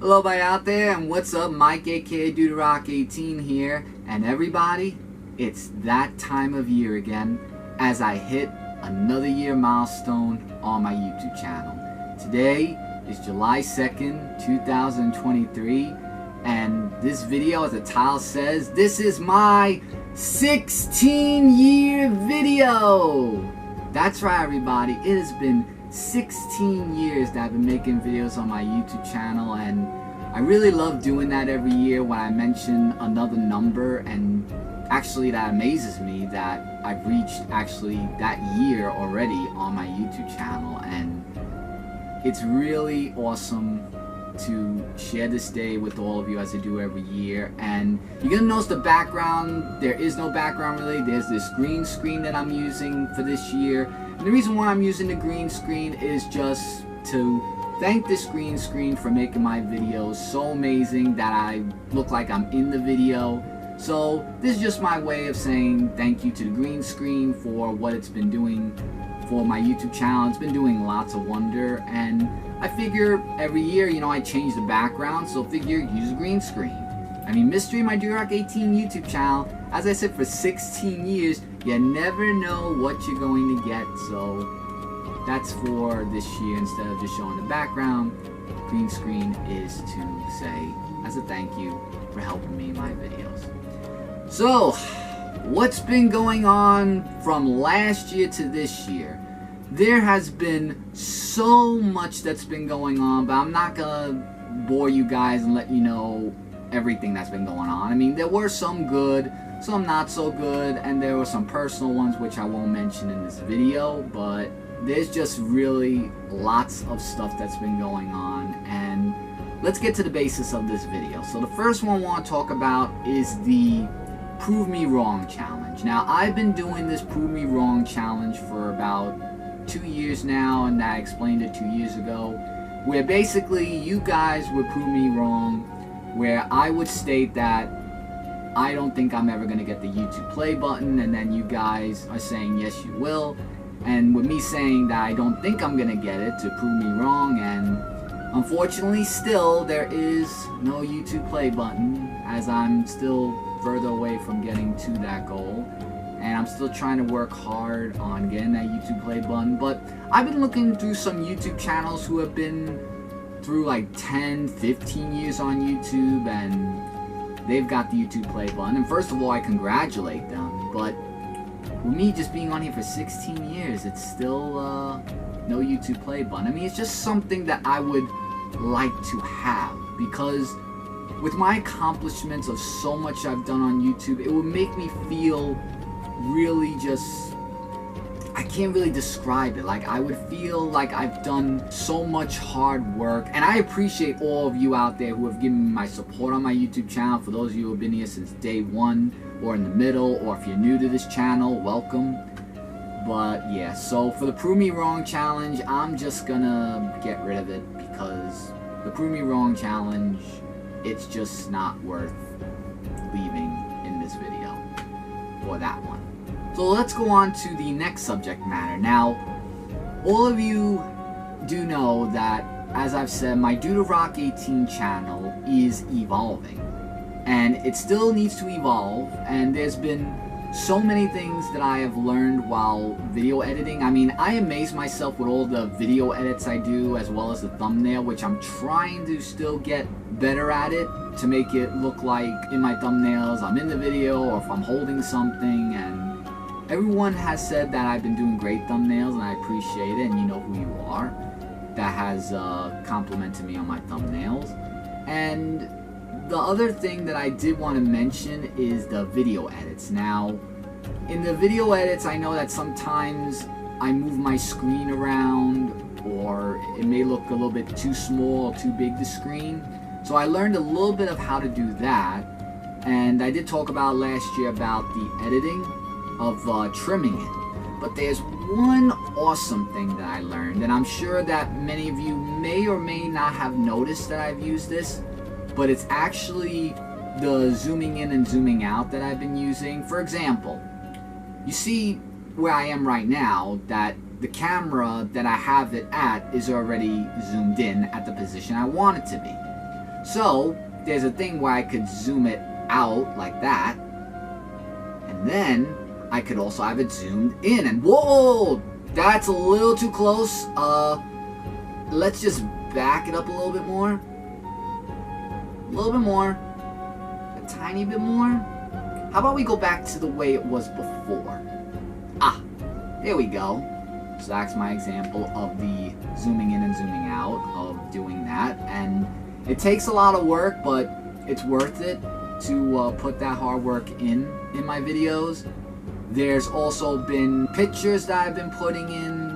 Hello everybody out there, and what's up? Mike aka DudeRock18 here, and everybody, it's that time of year again as I hit another year milestone on my YouTube channel. Today is July 2nd, 2023, and this video, as the title says, this is my 16-year video! That's right everybody, it has been 16 years that I've been making videos on my YouTube channel, and I really love doing that every year when I mention another number, and actually that amazes me that I've reached actually that year already on my YouTube channel, and it's really awesome to share this day with all of you as I do every year. And you're gonna notice the background, there is no background really, there's this green screen that I'm using for this year. And the reason why I'm using the green screen is just to thank this green screen for making my videos so amazing that I look like I'm in the video. So this is just my way of saying thank you to the green screen for what it's been doing for my YouTube channel. It's been doing lots of wonder, and I figure every year, you know, I change the background, so figure use a green screen. I mean, Mystery My DudeRock18 YouTube channel, as I said, for 16 years, you never know what you're going to get, so that's for this year. Instead of just showing the background, green screen is to say as a thank you for helping me in my videos. So, what's been going on from last year to this year? There has been so much that's been going on, but I'm not gonna bore you guys and let you know everything that's been going on. I mean, there were some good, some not so good, and there were some personal ones which I won't mention in this video, but there's just really lots of stuff that's been going on, and let's get to the basis of this video. So the first one I want to talk about is the Prove Me Wrong challenge. Now, I've been doing this Prove Me Wrong challenge for about 2 years now, and I explained it 2 years ago, where basically you guys would prove me wrong, where I would state that I don't think I'm ever going to get the YouTube play button, and then you guys are saying yes you will, and with me saying that I don't think I'm going to get it to prove me wrong, and unfortunately still there is no YouTube play button, as I'm still further away from getting to that goal, and I'm still trying to work hard on getting that YouTube play button. But I've been looking through some YouTube channels who have been through like 10, 15 years on YouTube, and they've got the YouTube play button, and first of all I congratulate them, but with me just being on here for 16 years, it's still no YouTube play button. I mean, it's just something that I would like to have, because with my accomplishments of so much I've done on YouTube, it would make me feel really just, I can't really describe it. Like, I would feel like I've done so much hard work, and I appreciate all of you out there who have given me my support on my YouTube channel. For those of you who have been here since day one, or in the middle, or if you're new to this channel, welcome. But yeah, so for the Prove Me Wrong challenge, I'm just gonna get rid of it, because the Prove Me Wrong challenge, it's just not worth leaving in this video for that one. So let's go on to the next subject matter. Now, all of you do know that, as I've said, my DudeRock18 channel is evolving, and it still needs to evolve, and there's been so many things that I have learned while video editing. I mean, I amaze myself with all the video edits I do, as well as the thumbnail, which I'm trying to still get better at it, to make it look like in my thumbnails I'm in the video, or if I'm holding something. And everyone has said that I've been doing great thumbnails, and I appreciate it, and you know who you are that has complimented me on my thumbnails. And the other thing that I did want to mention is the video edits. Now, in the video edits, I know that sometimes I move my screen around, or it may look a little bit too small or too big the screen. So I learned a little bit of how to do that, and I did talk about last year about the editing of trimming it. But there's one awesome thing that I learned, and I'm sure that many of you may or may not have noticed that I've used this, but it's actually the zooming in and zooming out that I've been using. For example, you see where I am right now, that the camera that I have it at is already zoomed in at the position I want it to be. So there's a thing where I could zoom it out like that, and then I could also have it zoomed in. And whoa, that's a little too close. Let's just back it up a little bit more. A little bit more. A tiny bit more. How about we go back to the way it was before? There we go. So that's my example of the zooming in and zooming out of doing that. And it takes a lot of work, but it's worth it to put that hard work in my videos. There's also been pictures that I've been putting in,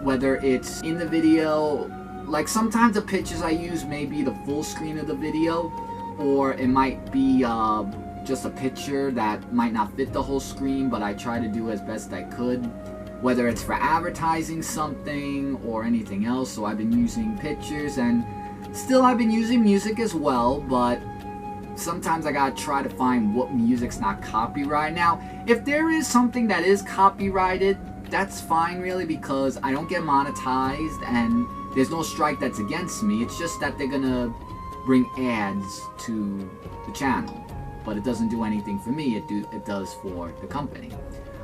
whether it's in the video. Like sometimes the pictures I use may be the full screen of the video, or it might be just a picture that might not fit the whole screen, but I try to do as best I could, whether it's for advertising something or anything else. So I've been using pictures, and still I've been using music as well, but sometimes I gotta try to find what music's not copyrighted. Now, if there is something that is copyrighted, that's fine really, because I don't get monetized and there's no strike that's against me. It's just that they're gonna bring ads to the channel, but it doesn't do anything for me. It does for the company.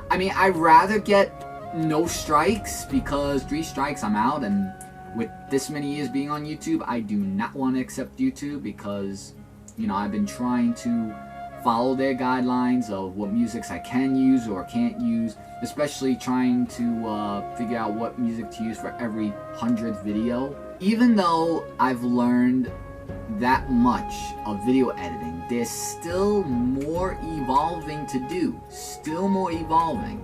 I mean, I'd rather get no strikes, because 3 strikes I'm out, and with this many years being on YouTube, I do not want to accept YouTube, because, you know, I've been trying to follow their guidelines of what musics I can use or can't use, especially trying to figure out what music to use for every 100th video. Even though I've learned that much of video editing, there's still more evolving to do, still more evolving,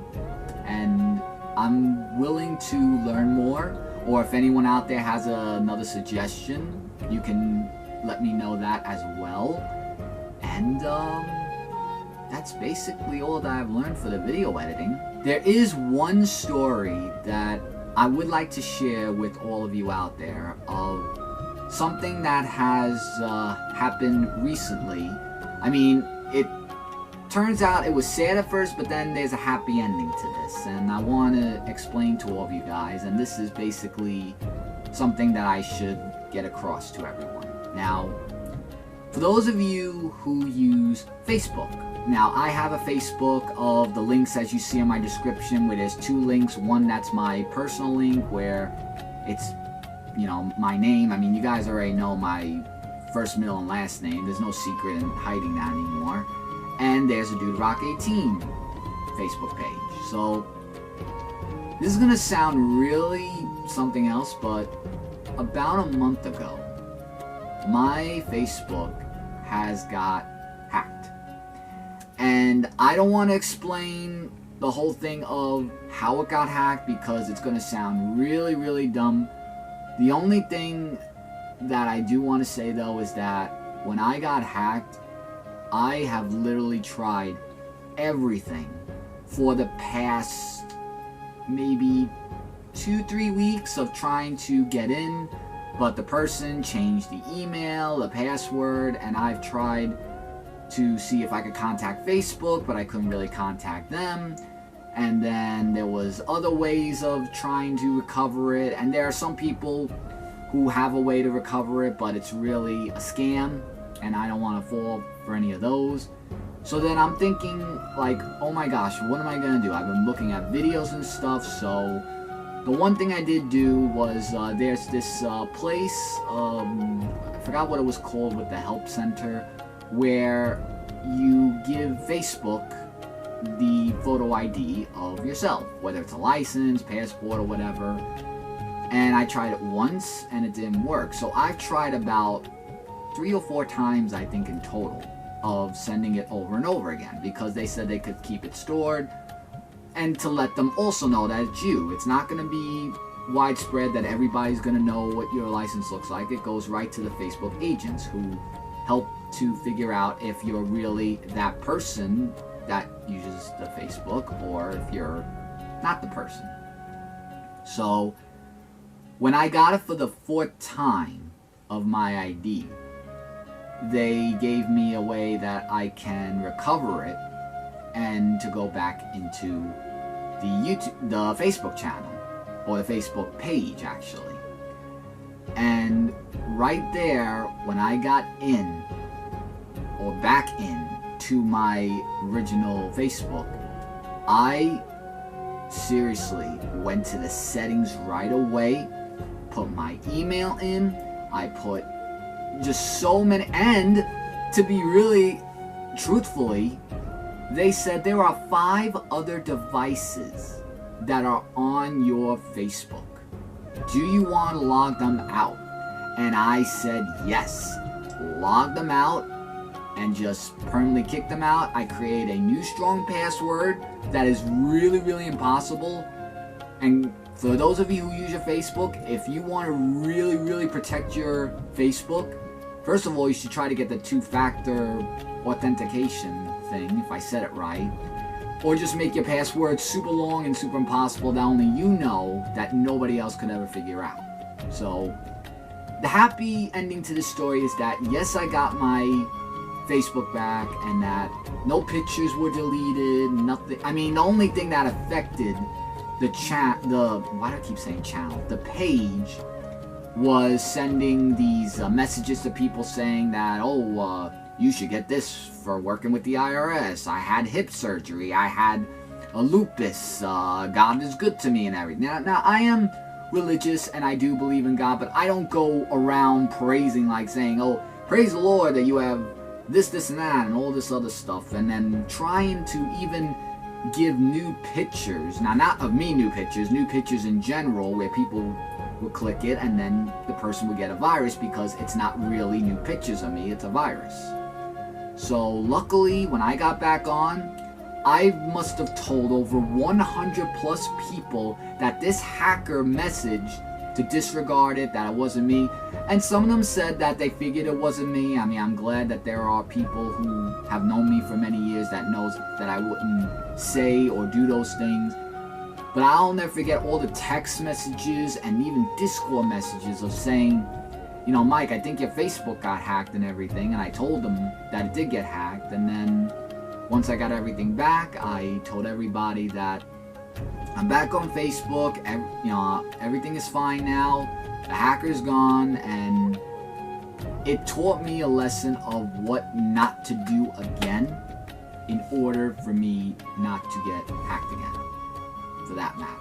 and I'm willing to learn more. Or if anyone out there has another suggestion, you can let me know that as well. And that's basically all that I've learned for the video editing. There is one story that I would like to share with all of you out there of something that has happened recently. I mean, it turns out it was sad at first, but then there's a happy ending to this, and I want to explain to all of you guys, and this is basically something that I should get across to everyone. Now, for those of you who use Facebook, now I have a Facebook of the links as you see in my description, where there's 2 links. One that's my personal link, where it's, you know, my name. I mean, you guys already know my first, middle, and last name. There's no secret in hiding that anymore. And there's a Dude Rock 18 Facebook page. So this is gonna sound really something else, but about a month ago, my Facebook has got hacked. And I don't want to explain the whole thing of how it got hacked, because it's gonna sound really, really dumb. The only thing that I do want to say though is that when I got hacked, I have literally tried everything for the past maybe 2-3 weeks of trying to get in, but the person changed the email, the password, and I've tried to see if I could contact Facebook, but I couldn't really contact them. And then there was other ways of trying to recover it, and there are some people who have a way to recover it, but it's really a scam, and I don't want to fall for any of those. So then I'm thinking, like, oh my gosh, what am I gonna do? I've been looking at videos and stuff. So the one thing I did do was there's this place, I forgot what it was called, with the help center, where you give Facebook the photo ID of yourself, whether it's a license, passport, or whatever. And I tried it once and it didn't work. So I've tried about 3 or 4 times, I think, in total, of sending it over and over again, because they said they could keep it stored, and to let them also know that it's you. It's not going to be widespread that everybody's going to know what your license looks like. It goes right to the Facebook agents who help to figure out if you're really that person that uses the Facebook, or if you're not the person. So when I got it for the 4th time of my ID, they gave me a way that I can recover it and to go back into the Facebook channel, or the Facebook page actually. And right there, when I got in, or back in, to my original Facebook, I seriously went to the settings right away, put my email in, I put just so many, and to be really truthfully, they said there are 5 other devices that are on your Facebook. Do you want to log them out? And I said yes. Log them out and just permanently kick them out. I create a new strong password that is really, really impossible. And for those of you who use your Facebook, if you want to really, really protect your Facebook, first of all, you should try to get the 2-factor authentication thing, if I said it right. Or just make your password super long and super impossible that only you know, that nobody else could ever figure out. So, the happy ending to this story is that, yes, I got my Facebook back, and that no pictures were deleted, nothing. I mean, the only thing that affected the why do I keep saying channel? The page was sending these messages to people saying that, oh, you should get this for working with the IRS. I had hip surgery. I had a lupus. God is good to me and everything. Now, I am religious and I do believe in God, but I don't go around praising, like saying, oh, praise the Lord that you have this, and that, and all this other stuff, and then trying to even give new pictures. Now, not of me new pictures in general, where people will click it and then the person will get a virus because it's not really new pictures of me, it's a virus. So luckily, when I got back on, I must have told over 100 plus people that this hacker messaged to disregard it, that it wasn't me. And some of them said that they figured it wasn't me. I mean, I'm glad that there are people who have known me for many years that knows that I wouldn't say or do those things. But I'll never forget all the text messages and even Discord messages of saying, you know, Mike, I think your Facebook got hacked and everything. And I told them that it did get hacked. And then once I got everything back, I told everybody that I'm back on Facebook. You know, everything is fine now. The hacker's gone. And it taught me a lesson of what not to do again in order for me not to get hacked again, for that matter.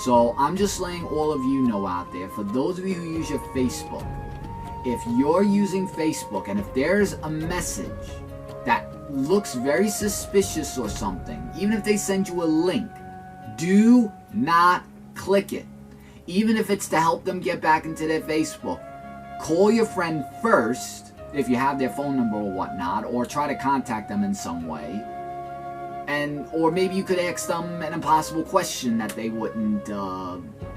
So I'm just letting all of you know out there, for those of you who use your Facebook, if you're using Facebook and if there's a message that looks very suspicious or something, even if they send you a link, do not click it. Even if it's to help them get back into their Facebook, call your friend first if you have their phone number or whatnot, or try to contact them in some way. And or maybe you could ask them an impossible question that they wouldn't,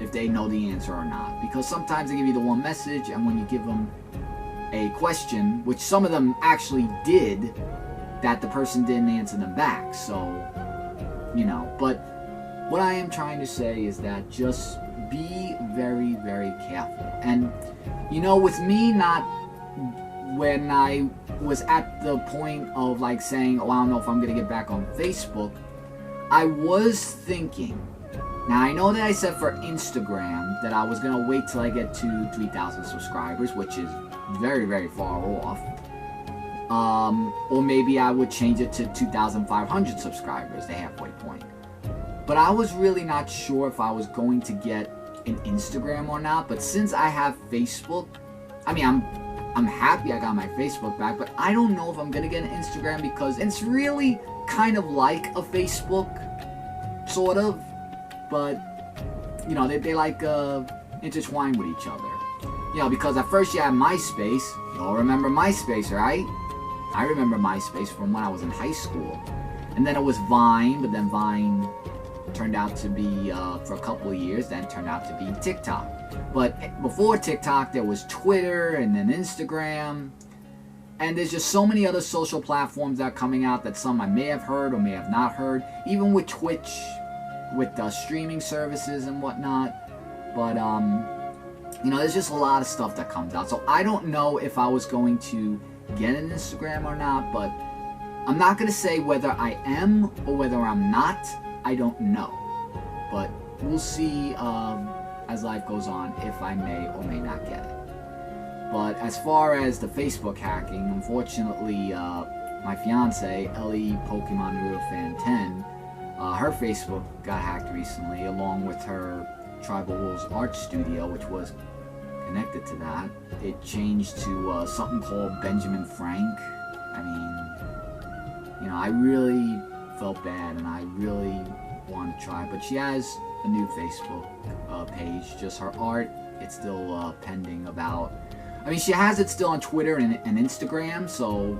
if they know the answer or not. Because sometimes they give you the one message, and when you give them a question, which some of them actually did, that the person didn't answer them back. So, you know, but what I am trying to say is that just be very, very careful. And, you know, with me not, when I was at the point of like saying, oh, I don't know if I'm going to get back on Facebook, I was thinking, now I know that I said for Instagram that I was going to wait till I get to 3,000 subscribers, which is very, very far off. Or maybe I would change it to 2,500 subscribers, the halfway point. But I was really not sure if I was going to get an Instagram or not. But since I have Facebook, I mean, I'm happy I got my Facebook back, but I don't know if I'm gonna get an Instagram because it's really kind of like a Facebook, sort of, but you know, they like intertwine with each other. You know, because at first you have MySpace. You all remember MySpace, right? I remember MySpace from when I was in high school. And then it was Vine, but then Vine turned out to be, for a couple of years, then turned out to be TikTok. But before TikTok, there was Twitter and then Instagram. And there's just so many other social platforms that are coming out that some I may have heard or may have not heard. Even with Twitch, with streaming services and whatnot. But, you know, there's just a lot of stuff that comes out. So I don't know if I was going to get an Instagram or not. But I'm not going to say whether I am or whether I'm not. I don't know. But we'll see as life goes on if I may or may not get it. But as far as the Facebook hacking, unfortunately, my fiance, Ellie Pokemon Real Fan 10, her Facebook got hacked recently, along with her Tribal Wolves Art Studio, which was connected to that. It changed to something called Benjamin Frank. I mean, you know, I really felt bad, and I really wanted to try, but she has a new Facebook page. Just her art, it's still pending about. I mean, she has it still on Twitter and Instagram, so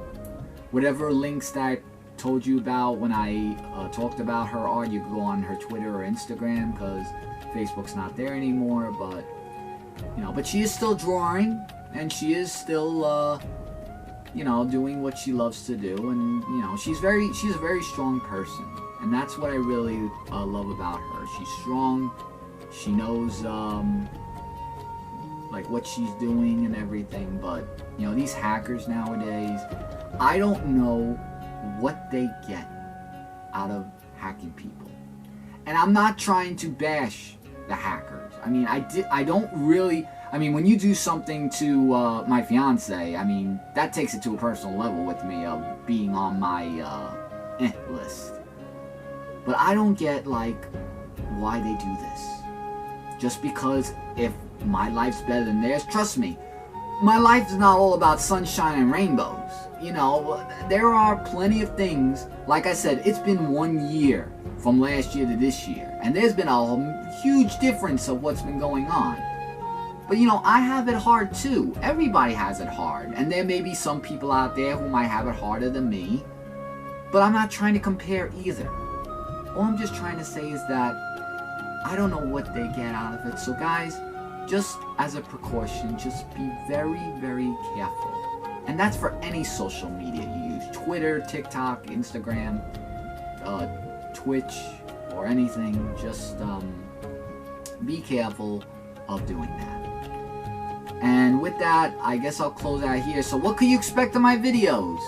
whatever links that I told you about when I talked about her art, you can go on her Twitter or Instagram, because Facebook's not there anymore. But you know, but she is still drawing, and she is still you know, doing what she loves to do, and you know, she's a very strong person, and that's what I really love about her. She's strong. She knows like what she's doing and everything. But you know, these hackers nowadays, I don't know what they get out of hacking people. And I'm not trying to bash the hackers. I mean, I don't really. I mean, when you do something to my fiance, I mean, that takes it to a personal level with me of being on my list. But I don't get, like, why they do this. Just because if my life's better than theirs, trust me, my life is not all about sunshine and rainbows. You know, there are plenty of things. Like I said, it's been 1 year from last year to this year, and there's been a huge difference of what's been going on. But you know, I have it hard too. Everybody has it hard. And there may be some people out there who might have it harder than me. But I'm not trying to compare either. All I'm just trying to say is that I don't know what they get out of it. So guys, just as a precaution, just be very, very careful. And that's for any social media you use. Twitter, TikTok, Instagram, Twitch, or anything. Just be careful of doing that. And with that, I guess I'll close out here. So what can you expect of my videos?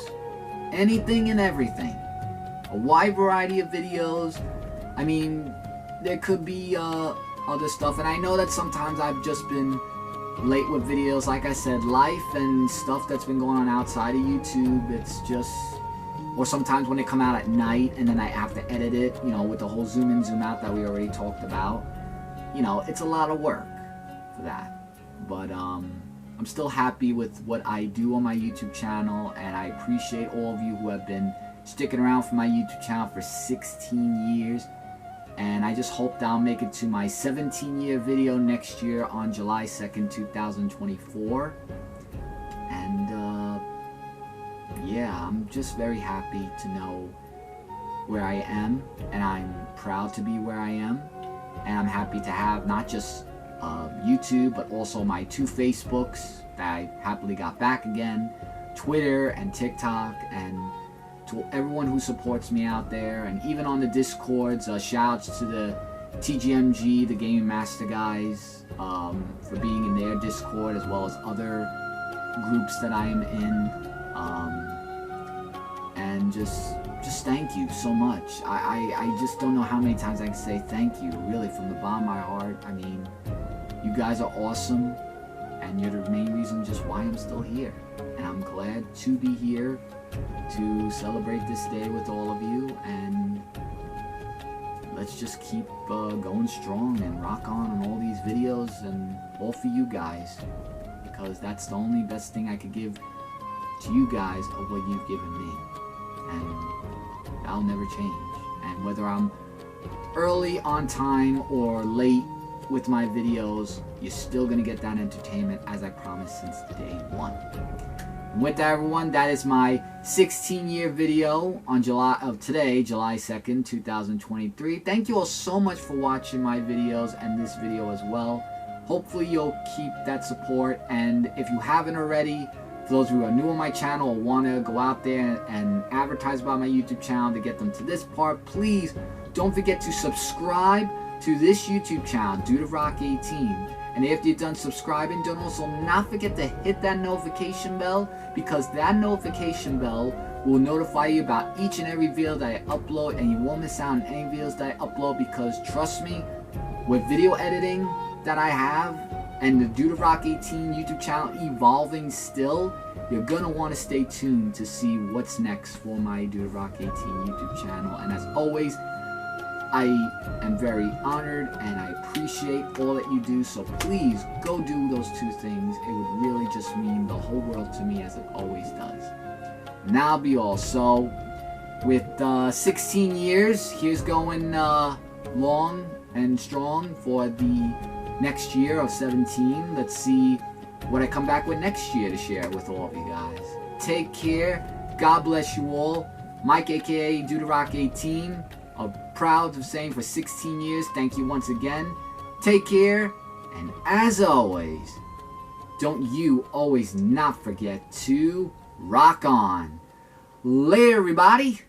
Anything and everything. A wide variety of videos. I mean, there could be other stuff. And I know that sometimes I've just been late with videos. Like I said, life and stuff that's been going on outside of YouTube. It's just... Or sometimes when they come out at night and then I have to edit it, you know, with the whole zoom in, zoom out that we already talked about. You know, it's a lot of work for that. But I'm still happy with what I do on my YouTube channel, and I appreciate all of you who have been sticking around for my YouTube channel for 16 years. And I just hope that I'll make it to my 17-year video next year on July 2nd, 2024. And yeah, I'm just very happy to know where I am, and I'm proud to be where I am. And I'm happy to have not just YouTube, but also my 2 Facebooks that I happily got back again, Twitter and TikTok, and to everyone who supports me out there, and even on the Discords, shouts to the TGMG, the Gaming Master guys, for being in their Discord, as well as other groups that I am in, and just thank you so much. I just don't know how many times I can say thank you, really, from the bottom of my heart. I mean, you guys are awesome, and you're the main reason just why I'm still here. And I'm glad to be here to celebrate this day with all of you, and let's just keep going strong and rock on all these videos, and all for you guys, because that's the only best thing I could give to you guys of what you've given me, and that'll never change. And whether I'm early on time or late with my videos, you're still gonna get that entertainment, as I promised since day one. And with that, everyone, that is my 16-year video on July 2nd, 2023. Thank you all so much for watching my videos and this video as well. Hopefully you'll keep that support, and if you haven't already, for those who are new on my channel or want to go out there and advertise about my YouTube channel to get them to this part, please don't forget to subscribe to this YouTube channel, Dude of Rock 18. And after you're done subscribing, don't also not forget to hit that notification bell, because that notification bell will notify you about each and every video that I upload, and you won't miss out on any videos that I upload, because trust me, with video editing that I have and the Dude of Rock 18 YouTube channel evolving still, you're gonna want to stay tuned to see what's next for my Dude of Rock 18 YouTube channel. And as always, I am very honored and I appreciate all that you do, so please go do those two things. It would really just mean the whole world to me, as it always does. And that'll be all. So with 16 years, here's going long and strong for the next year of 17. Let's see what I come back with next year to share with all of you guys. Take care. God bless you all. Mike, aka Dude of Rock 18. I'm proud of saying for 16 years, thank you once again. Take care, and as always, don't you always not forget to rock on. Later, everybody.